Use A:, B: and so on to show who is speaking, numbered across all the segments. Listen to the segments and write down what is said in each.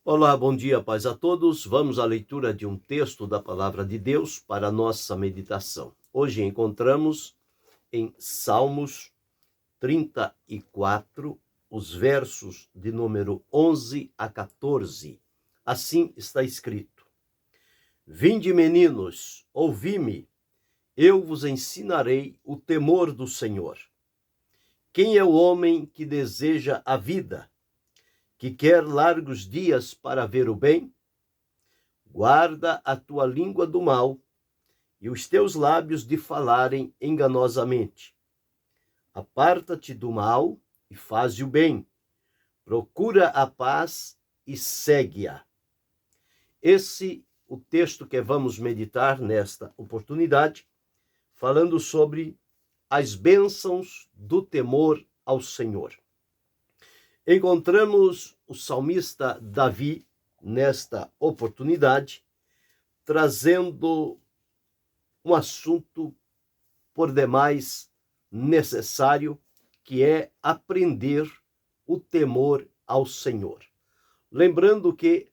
A: Olá, bom dia, paz a todos. Vamos à leitura de um texto da Palavra de Deus para a nossa meditação. Hoje encontramos em Salmos 34, os versos de número 11 a 14. Assim está escrito: Vinde, meninos, ouvi-me, eu vos ensinarei o temor do Senhor. Quem é o homem que deseja a vida, que quer largos dias para ver o bem? Guarda a tua língua do mal e os teus lábios de falarem enganosamente. Aparta-te do mal e faze o bem. Procura a paz e segue-a. Esse o texto que vamos meditar nesta oportunidade, falando sobre as bênçãos do temor ao Senhor. Encontramos o salmista Davi nesta oportunidade, trazendo um assunto por demais necessário, que é aprender o temor ao Senhor. Lembrando que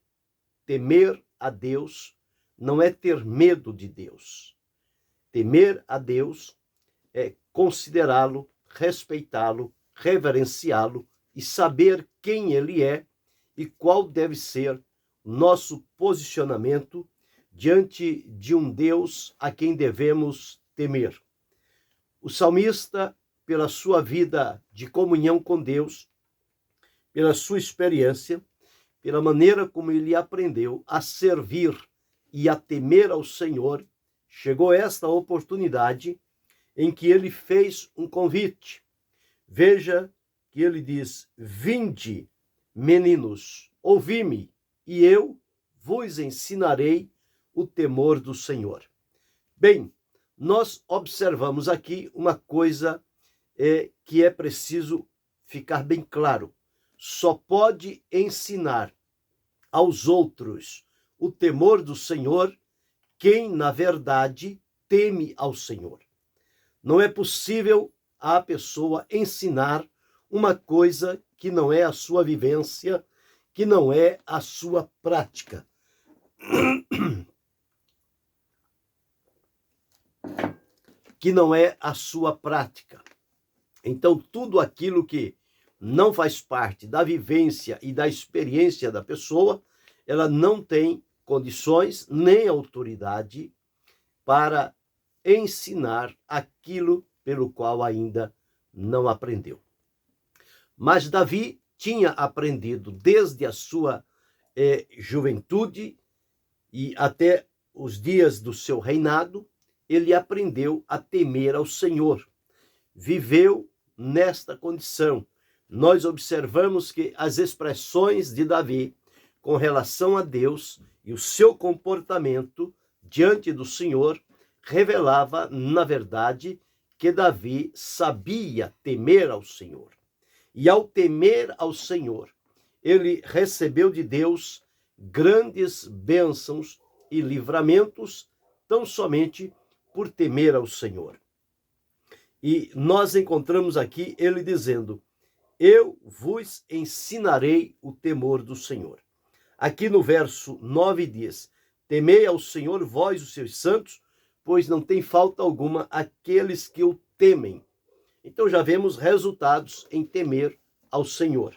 A: temer a Deus não é ter medo de Deus. Temer a Deus é considerá-lo, respeitá-lo, reverenciá-lo e saber quem ele é e qual deve ser nosso posicionamento diante de um Deus a quem devemos temer. O salmista, pela sua vida de comunhão com Deus, pela sua experiência, pela maneira como ele aprendeu a servir e a temer ao Senhor, chegou a esta oportunidade em que ele fez um convite. Veja que ele diz: Vinde, meninos, ouvi-me, e eu vos ensinarei o temor do Senhor. Bem, nós observamos aqui uma coisa que é preciso ficar bem claro. Só pode ensinar aos outros o temor do Senhor quem, na verdade, teme ao Senhor. Não é possível a pessoa ensinar uma coisa que não é a sua vivência, que não é a sua prática. Que não é a sua prática. Então, tudo aquilo que não faz parte da vivência e da experiência da pessoa, ela não tem condições nem autoridade para ensinar aquilo pelo qual ainda não aprendeu. Mas Davi tinha aprendido desde a sua juventude e até os dias do seu reinado, ele aprendeu a temer ao Senhor. Viveu nesta condição. Nós observamos que as expressões de Davi com relação a Deus e o seu comportamento diante do Senhor revelava, na verdade, que Davi sabia temer ao Senhor. E ao temer ao Senhor, ele recebeu de Deus grandes bênçãos e livramentos, tão somente por temer ao Senhor. E nós encontramos aqui ele dizendo: eu vos ensinarei o temor do Senhor. Aqui no verso 9 diz: temei ao Senhor, vós os seus santos, pois não tem falta alguma aqueles que o temem. Então já vemos resultados em temer ao Senhor.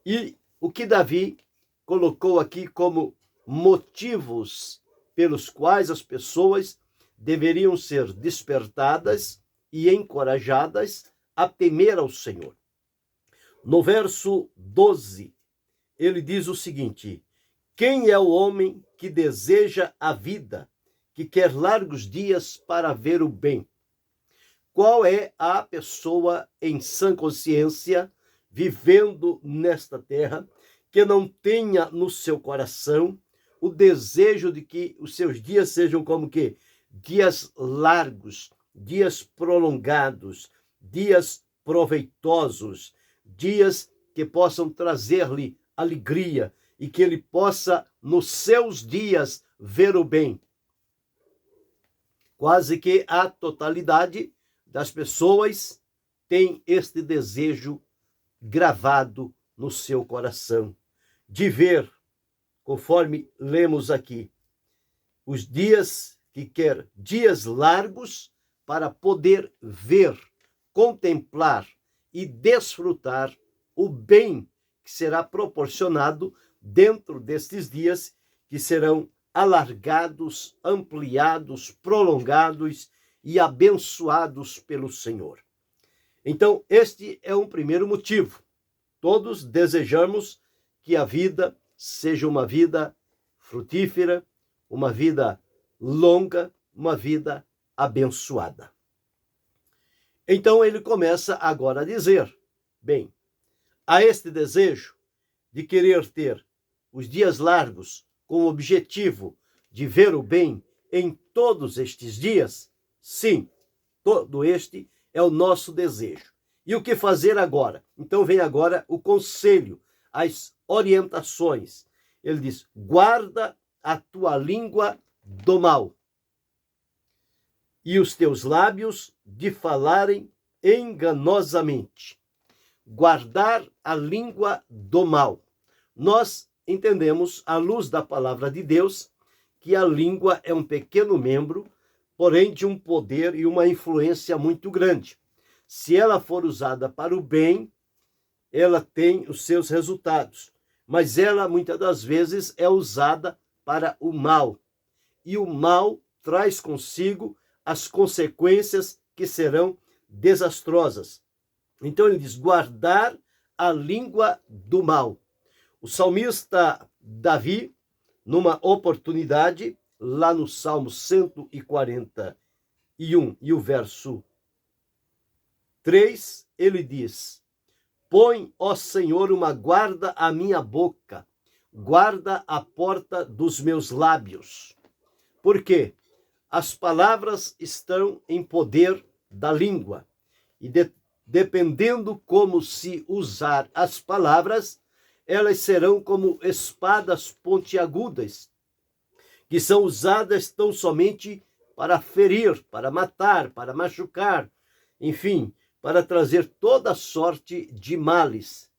A: E o que Davi colocou aqui como motivos pelos quais as pessoas deveriam ser despertadas e encorajadas a temer ao Senhor. No verso 12, ele diz o seguinte: quem é o homem que deseja a vida, que quer largos dias para ver o bem? Qual é a pessoa em sã consciência, vivendo nesta terra, que não tenha no seu coração o desejo de que os seus dias sejam como que dias largos, dias prolongados, dias proveitosos, dias que possam trazer-lhe alegria e que ele possa, nos seus dias, ver o bem? Quase que a totalidade das pessoas tem este desejo gravado no seu coração, de ver conforme lemos aqui. Os dias que quer dias largos para poder ver, contemplar e desfrutar o bem que será proporcionado dentro destes dias, que serão alargados, ampliados, prolongados e abençoados pelo Senhor. Então, este é um primeiro motivo. Todos desejamos que a vida seja uma vida frutífera, uma vida longa, uma vida abençoada. Então ele começa agora a dizer, bem, há este desejo de querer ter os dias largos com o objetivo de ver o bem em todos estes dias? Sim, todo este é o nosso desejo. E o que fazer agora? Então vem agora o conselho, as orientações. Ele diz, guarda a tua língua do mal e os teus lábios de falarem enganosamente. Guardar a língua do mal. Nós entendemos, à luz da palavra de Deus, que a língua é um pequeno membro, porém de um poder e uma influência muito grande. Se ela for usada para o bem, ela tem os seus resultados, mas ela muitas das vezes é usada para o mal. E o mal traz consigo as consequências que serão desastrosas. Então ele diz, guardar a língua do mal. O salmista Davi, numa oportunidade, lá no Salmo 141 e o verso 3, ele diz, põe, ó Senhor, uma guarda à minha boca, guarda a porta dos meus lábios. Por quê? As palavras estão em poder da língua. E dependendo como se usar as palavras, elas serão como espadas pontiagudas, que são usadas tão somente para ferir, para matar, para machucar, enfim, para trazer toda sorte de males.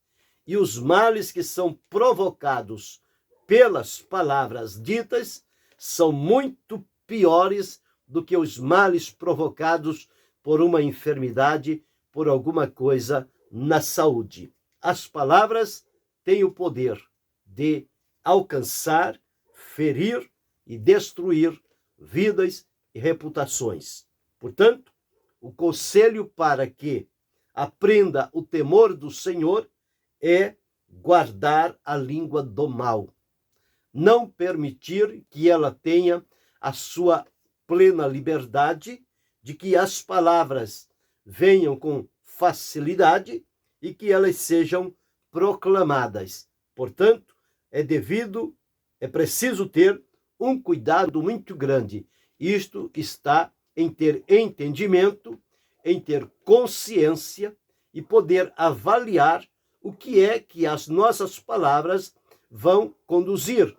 A: E os males que são provocados pelas palavras ditas são muito piores do que os males provocados por uma enfermidade, por alguma coisa na saúde. As palavras têm o poder de alcançar, ferir e destruir vidas e reputações. Portanto, o conselho para que aprenda o temor do Senhor é guardar a língua do mal. Não permitir que ela tenha a sua plena liberdade, de que as palavras venham com facilidade e que elas sejam proclamadas. Portanto, é preciso ter um cuidado muito grande. Isto está em ter entendimento, em ter consciência e poder avaliar o que é que as nossas palavras vão conduzir.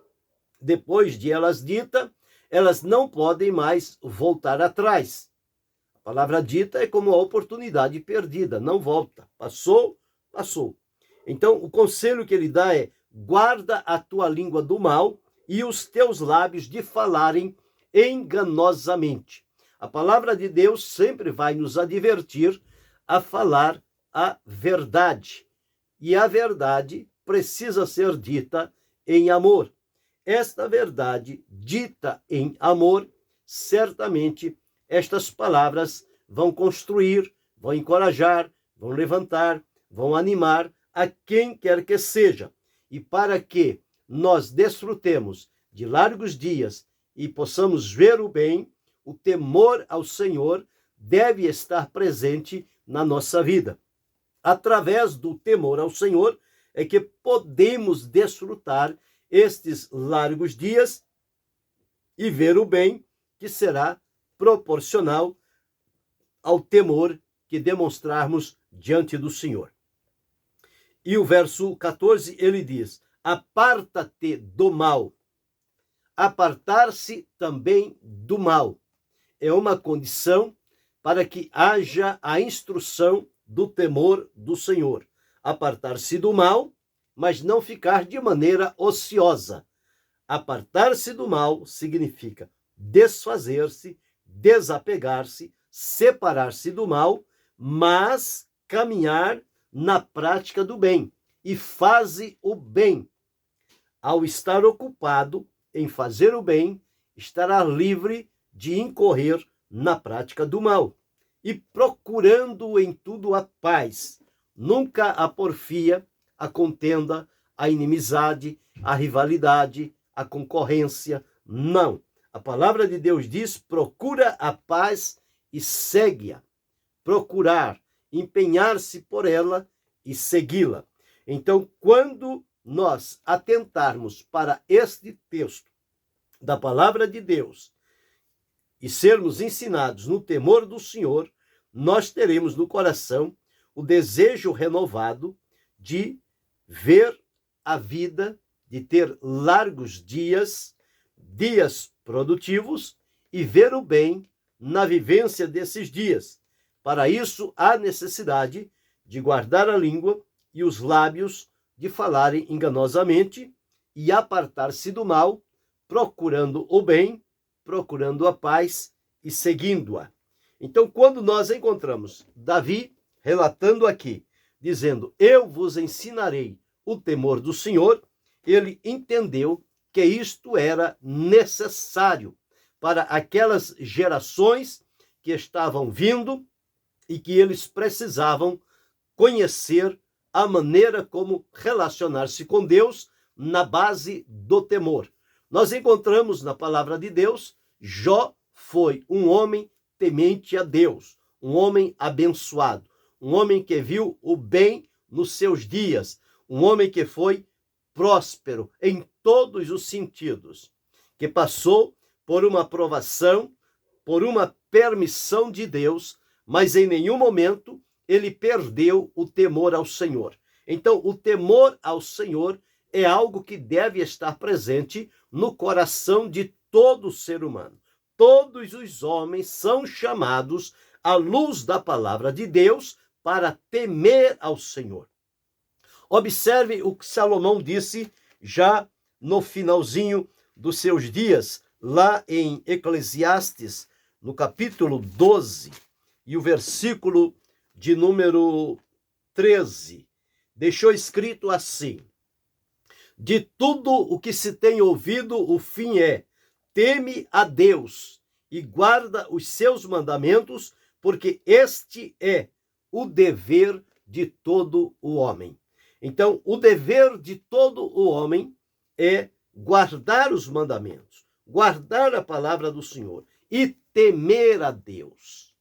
A: Depois de elas ditas, elas não podem mais voltar atrás. A palavra dita é como a oportunidade perdida, não volta. Passou, passou. Então, o conselho que ele dá é, guarda a tua língua do mal e os teus lábios de falarem enganosamente. A palavra de Deus sempre vai nos advertir a falar a verdade. E a verdade precisa ser dita em amor. Esta verdade dita em amor, certamente estas palavras vão construir, vão encorajar, vão levantar, vão animar a quem quer que seja. E para que nós desfrutemos de largos dias e possamos ver o bem, o temor ao Senhor deve estar presente na nossa vida. Através do temor ao Senhor é que podemos desfrutar estes largos dias e ver o bem que será proporcional ao temor que demonstrarmos diante do Senhor. E o verso 14, ele diz, aparta-te do mal. Apartar-se também do mal é uma condição para que haja a instrução do temor do Senhor. Apartar-se do mal, mas não ficar de maneira ociosa. Apartar-se do mal significa desfazer-se, desapegar-se, separar-se do mal, mas caminhar na prática do bem. E faze o bem. Ao estar ocupado em fazer o bem, estará livre de incorrer na prática do mal. E procurando em tudo a paz, nunca a porfia, a contenda, a inimizade, a rivalidade, a concorrência. Não. A palavra de Deus diz: procura a paz e segue-a. Procurar, empenhar-se por ela e segui-la. Então, quando nós atentarmos para este texto da palavra de Deus e sermos ensinados no temor do Senhor, nós teremos no coração o desejo renovado de ver a vida, de ter largos dias, dias produtivos, e ver o bem na vivência desses dias. Para isso, há necessidade de guardar a língua e os lábios de falarem enganosamente e apartar-se do mal, procurando o bem, procurando a paz e seguindo-a. Então, quando nós encontramos Davi relatando aqui, dizendo: eu vos ensinarei o temor do Senhor, ele entendeu que isto era necessário para aquelas gerações que estavam vindo e que eles precisavam conhecer a maneira como relacionar-se com Deus na base do temor. Nós encontramos na palavra de Deus, Jó foi um homem temente a Deus, um homem abençoado, um homem que viu o bem nos seus dias, um homem que foi próspero em todos os sentidos, que passou por uma provação, por uma permissão de Deus, mas em nenhum momento ele perdeu o temor ao Senhor. Então, o temor ao Senhor é algo que deve estar presente no coração de todo ser humano. Todos os homens são chamados à luz da palavra de Deus para temer ao Senhor. Observe o que Salomão disse já no finalzinho dos seus dias, lá em Eclesiastes, no capítulo 12, e o versículo de número 13. Deixou escrito assim: de tudo o que se tem ouvido, o fim é: teme a Deus e guarda os seus mandamentos, porque este é o dever de todo o homem. Então, o dever de todo o homem é guardar os mandamentos, guardar a palavra do Senhor e temer a Deus.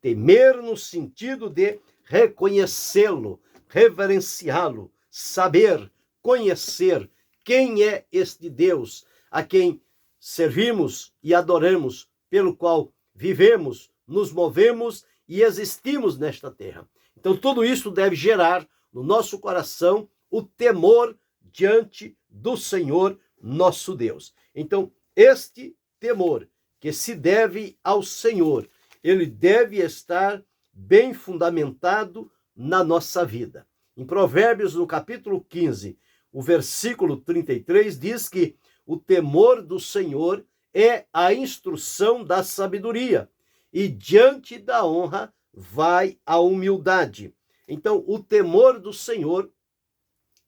A: Temer no sentido de reconhecê-lo, reverenciá-lo, saber, conhecer quem é este Deus a quem servimos e adoramos, pelo qual vivemos, nos movemos e existimos nesta terra. Então, tudo isso deve gerar no nosso coração o temor diante do Senhor nosso Deus. Então, este temor que se deve ao Senhor, ele deve estar bem fundamentado na nossa vida. Em Provérbios, no capítulo 15, o versículo 33, diz que o temor do Senhor é a instrução da sabedoria, e diante da honra vai a humildade. Então, o temor do Senhor,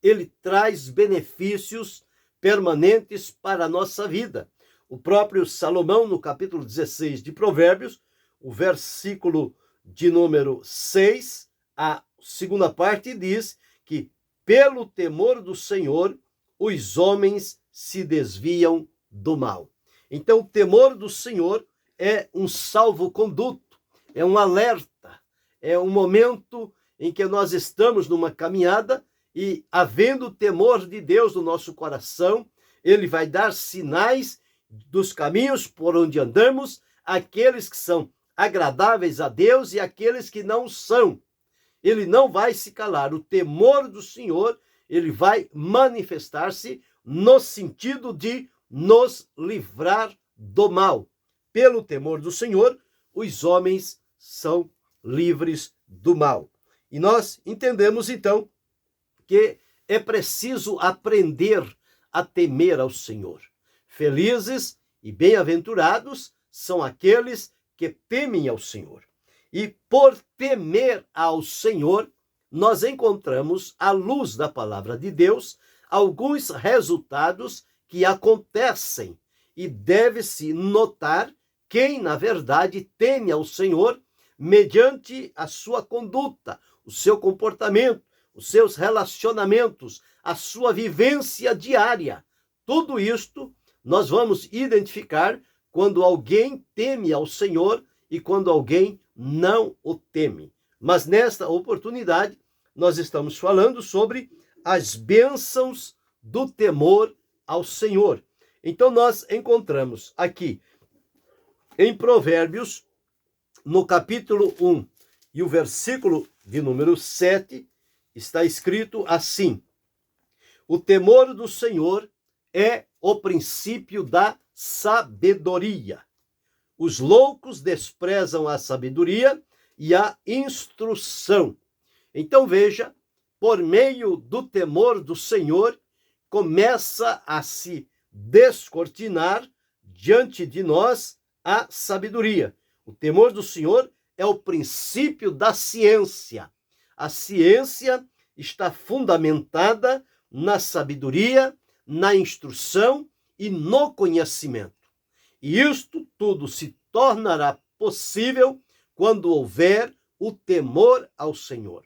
A: ele traz benefícios permanentes para a nossa vida. O próprio Salomão, no capítulo 16 de Provérbios, o versículo de número 6, a segunda parte diz que pelo temor do Senhor os homens se desviam do mal. Então, o temor do Senhor é um salvo-conduto, é um alerta, é um momento em que nós estamos numa caminhada e, havendo o temor de Deus no nosso coração, ele vai dar sinais dos caminhos por onde andamos, aqueles que são agradáveis a Deus e aqueles que não são. Ele não vai se calar. O temor do Senhor, ele vai manifestar-se no sentido de nos livrar do mal. Pelo temor do Senhor, os homens são livres do mal. E nós entendemos, então, que é preciso aprender a temer ao Senhor. Felizes e bem-aventurados são aqueles que temem ao Senhor. E por temer ao Senhor, nós encontramos, à luz da palavra de Deus, alguns resultados que acontecem. E deve-se notar quem, na verdade, teme ao Senhor mediante a sua conduta, o seu comportamento, os seus relacionamentos, a sua vivência diária. Tudo isto nós vamos identificar quando alguém teme ao Senhor e quando alguém não o teme. Mas nesta oportunidade, nós estamos falando sobre as bênçãos do temor ao Senhor. Então nós encontramos aqui em Provérbios, no capítulo 1 e o versículo de número 7, está escrito assim: o temor do Senhor é o princípio da sabedoria. Os loucos desprezam a sabedoria e a instrução. Então veja, por meio do temor do Senhor, começa a se descortinar diante de nós a sabedoria. O temor do Senhor é o princípio da ciência. A ciência está fundamentada na sabedoria, na instrução e no conhecimento. E isto tudo se tornará possível quando houver o temor ao Senhor.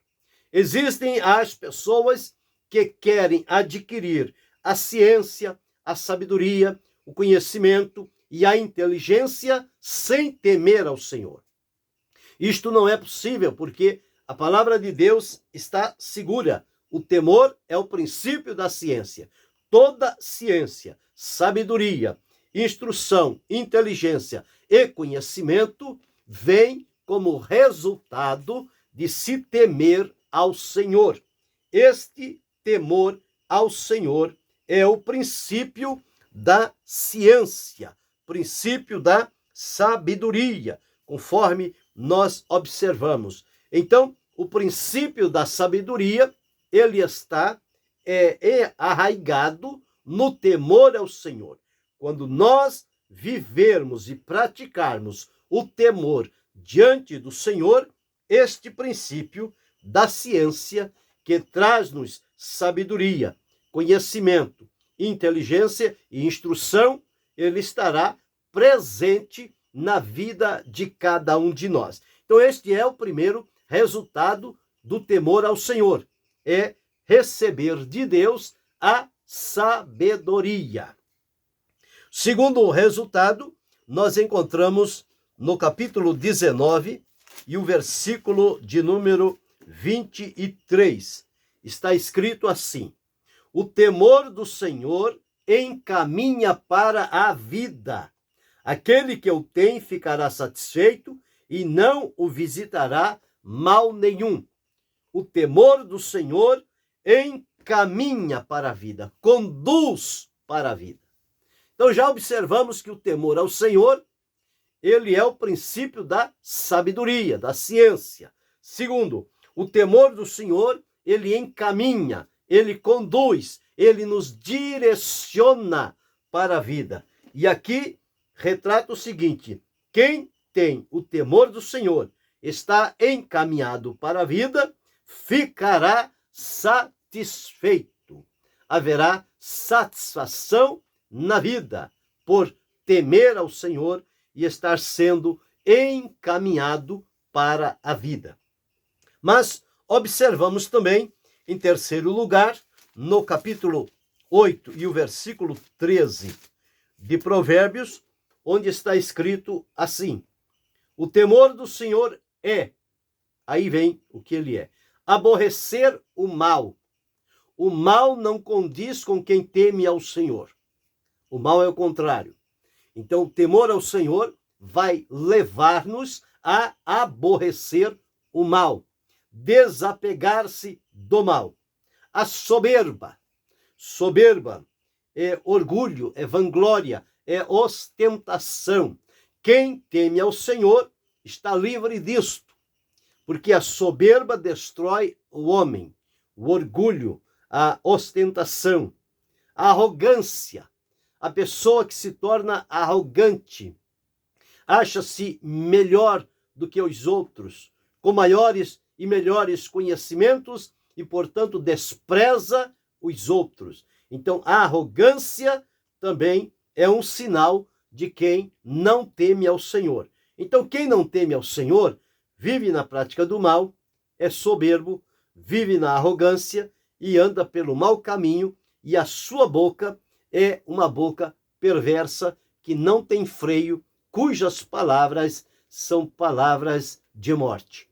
A: Existem as pessoas que querem adquirir a ciência, a sabedoria, o conhecimento e a inteligência sem temer ao Senhor. Isto não é possível porque a palavra de Deus está segura. O temor é o princípio da ciência. Toda ciência, sabedoria, instrução, inteligência e conhecimento vem como resultado de se temer ao Senhor. Este temor ao Senhor é o princípio da ciência, princípio da sabedoria, conforme nós observamos. Então, o princípio da sabedoria, ele está arraigado no temor ao Senhor. Quando nós vivermos e praticarmos o temor diante do Senhor, este princípio da ciência que traz-nos sabedoria, conhecimento, inteligência e instrução, ele estará presente na vida de cada um de nós. Então este é o primeiro resultado do temor ao Senhor, é receber de Deus a sabedoria. Segundo resultado, nós encontramos no capítulo 19 e o versículo de número 23. Está escrito assim: o temor do Senhor encaminha para a vida. Aquele que o tem ficará satisfeito e não o visitará mal nenhum. O temor do Senhor encaminha para a vida, conduz para a vida. Então já observamos que o temor ao Senhor, ele é o princípio da sabedoria, da ciência. Segundo, o temor do Senhor, ele encaminha, ele conduz, ele nos direciona para a vida. E aqui retrata o seguinte: quem tem o temor do Senhor, está encaminhado para a vida, ficará satisfeito. Haverá satisfação na vida por temer ao Senhor e estar sendo encaminhado para a vida. Mas observamos também, em terceiro lugar, no capítulo 8 e o versículo 13 de Provérbios, onde está escrito assim: o temor do Senhor é, aí vem o que ele é, aborrecer o mal. O mal não condiz com quem teme ao Senhor. O mal é o contrário. Então, o temor ao Senhor vai levar-nos a aborrecer o mal, desapegar-se do mal. A soberba é orgulho, é vanglória, é ostentação. Quem teme ao Senhor está livre disto, porque a soberba destrói o homem, o orgulho, a ostentação. A arrogância, a pessoa que se torna arrogante, acha-se melhor do que os outros, com maiores e melhores conhecimentos e, portanto, despreza os outros. Então, a arrogância também é um sinal de quem não teme ao Senhor. Então, quem não teme ao Senhor vive na prática do mal, é soberbo, vive na arrogância e anda pelo mau caminho, e a sua boca é uma boca perversa que não tem freio, cujas palavras são palavras de morte.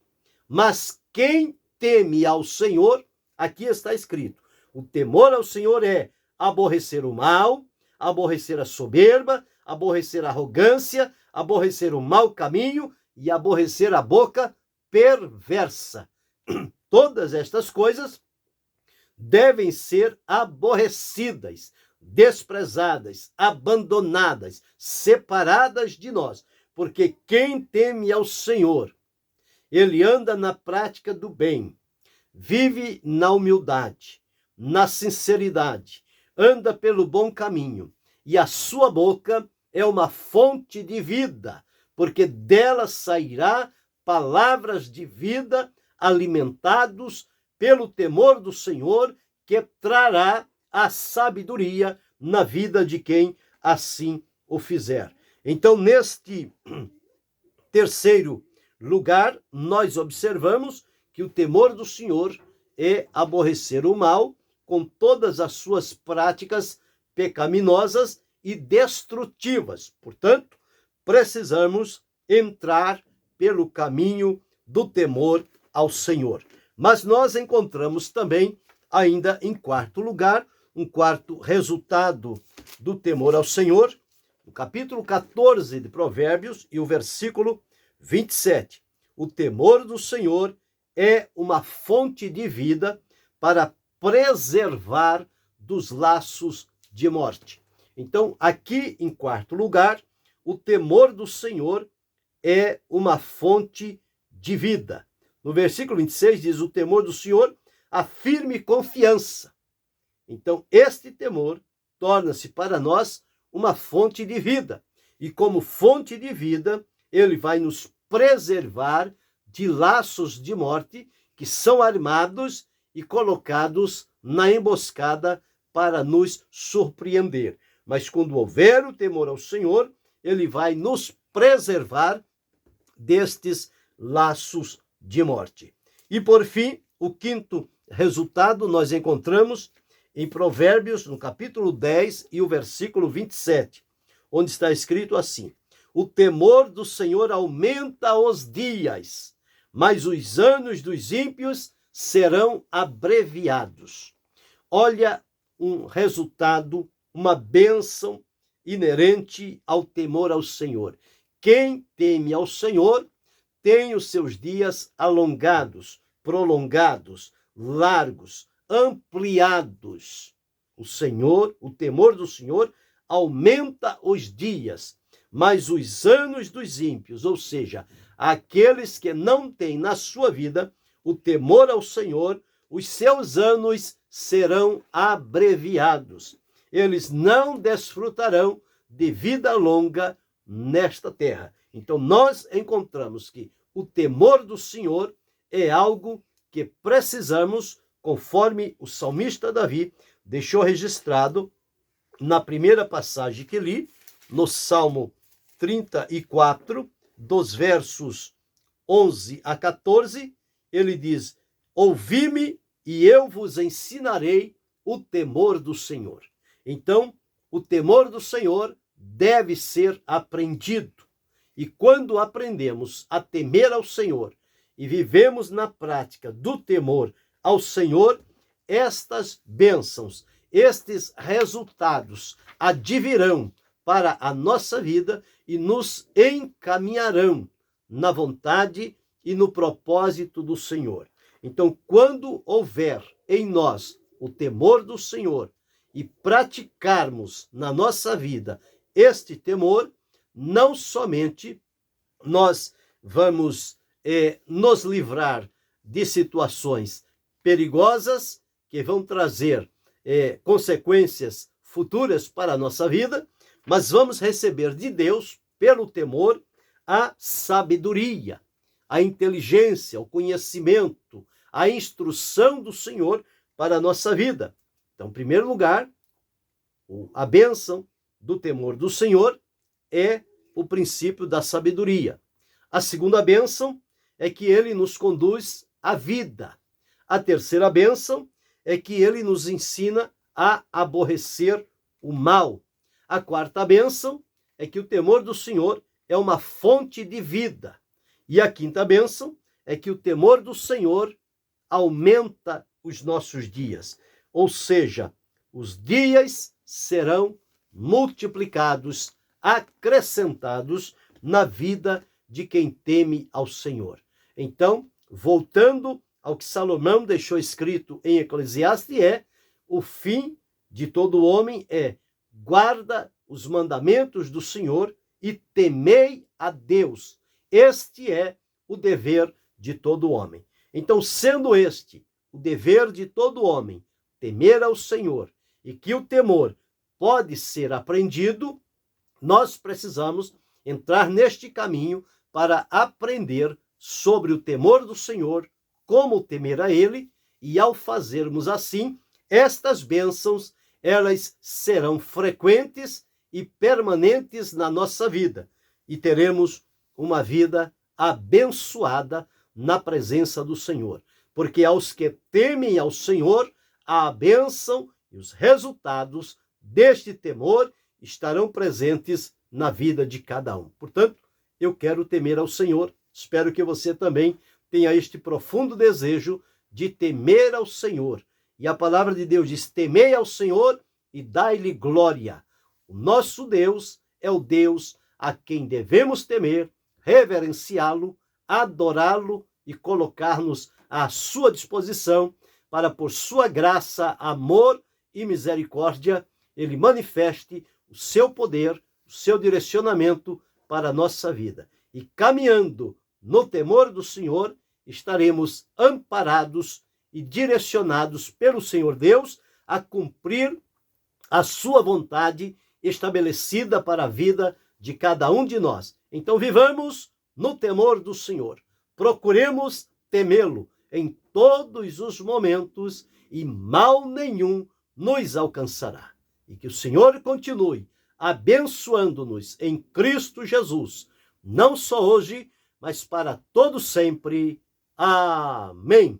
A: Mas quem teme ao Senhor, aqui está escrito, o temor ao Senhor é aborrecer o mal, aborrecer a soberba, aborrecer a arrogância, aborrecer o mau caminho e aborrecer a boca perversa. Todas estas coisas devem ser aborrecidas, desprezadas, abandonadas, separadas de nós, porque quem teme ao Senhor, ele anda na prática do bem, vive na humildade, na sinceridade, anda pelo bom caminho, e a sua boca é uma fonte de vida, porque dela sairá palavras de vida, alimentados pelo temor do Senhor, que trará a sabedoria na vida de quem assim o fizer. Então, neste terceiro lugar, nós observamos que o temor do Senhor é aborrecer o mal com todas as suas práticas pecaminosas e destrutivas. Portanto, precisamos entrar pelo caminho do temor ao Senhor. Mas nós encontramos também, ainda em quarto lugar, um quarto resultado do temor ao Senhor, no capítulo 14 de Provérbios e o versículo 27. O temor do Senhor é uma fonte de vida para preservar dos laços de morte. Então, aqui em quarto lugar, o temor do Senhor é uma fonte de vida. No versículo 26 diz, o temor do Senhor, a firme confiança. Então, este temor torna-se para nós uma fonte de vida. E como fonte de vida, ele vai nos preservar de laços de morte que são armados e colocados na emboscada para nos surpreender. Mas quando houver o temor ao Senhor, ele vai nos preservar destes laços de morte. E por fim, o quinto resultado nós encontramos em Provérbios, no capítulo 10 e o versículo 27, onde está escrito assim: o temor do Senhor aumenta os dias, mas os anos dos ímpios serão abreviados. Olha um resultado, uma bênção inerente ao temor ao Senhor. Quem teme ao Senhor tem os seus dias alongados, prolongados, largos, ampliados. O Senhor, o temor do Senhor, aumenta os dias, mas os anos dos ímpios, ou seja, aqueles que não têm na sua vida o temor ao Senhor, os seus anos serão abreviados. Eles não desfrutarão de vida longa nesta terra. Então, nós encontramos que o temor do Senhor é algo que precisamos, conforme o salmista Davi deixou registrado na primeira passagem que li, no Salmo 34, dos versos 11 a 14, ele diz: ouvi-me e eu vos ensinarei o temor do Senhor. Então, o temor do Senhor deve ser aprendido. E quando aprendemos a temer ao Senhor e vivemos na prática do temor ao Senhor, estas bênçãos, estes resultados advirão para a nossa vida e nos encaminharão na vontade e no propósito do Senhor. Então, quando houver em nós o temor do Senhor e praticarmos na nossa vida este temor, não somente nós vamos nos livrar de situações perigosas que vão trazer consequências futuras para a nossa vida, mas vamos receber de Deus, pelo temor, a sabedoria, a inteligência, o conhecimento, a instrução do Senhor para a nossa vida. Então, em primeiro lugar, a bênção do temor do Senhor é o princípio da sabedoria. A segunda bênção é que ele nos conduz à vida. A terceira bênção é que ele nos ensina a aborrecer o mal. A quarta bênção é que o temor do Senhor é uma fonte de vida. E a quinta bênção é que o temor do Senhor aumenta os nossos dias. Ou seja, os dias serão multiplicados, acrescentados na vida de quem teme ao Senhor. Então, voltando ao que Salomão deixou escrito em Eclesiastes, o fim de todo homem é: guarda os mandamentos do Senhor e temei a Deus. Este é o dever de todo homem. Então, sendo este o dever de todo homem, temer ao Senhor, e que o temor pode ser aprendido, nós precisamos entrar neste caminho para aprender sobre o temor do Senhor, como temer a Ele, e ao fazermos assim, estas bênçãos, elas serão frequentes e permanentes na nossa vida, e teremos uma vida abençoada na presença do Senhor. Porque aos que temem ao Senhor, a bênção e os resultados deste temor estarão presentes na vida de cada um. Portanto, eu quero temer ao Senhor. Espero que você também tenha este profundo desejo de temer ao Senhor. E a palavra de Deus diz: temei ao Senhor e dai-lhe glória. O nosso Deus é o Deus a quem devemos temer, reverenciá-lo, adorá-lo e colocar-nos à sua disposição para, por sua graça, amor e misericórdia, ele manifeste o seu poder, o seu direcionamento para a nossa vida. E caminhando no temor do Senhor, estaremos amparados e direcionados pelo Senhor Deus a cumprir a sua vontade estabelecida para a vida de cada um de nós. Então, vivamos no temor do Senhor. Procuremos temê-lo em todos os momentos e mal nenhum nos alcançará. E que o Senhor continue abençoando-nos em Cristo Jesus, não só hoje, mas para todo sempre. Amém.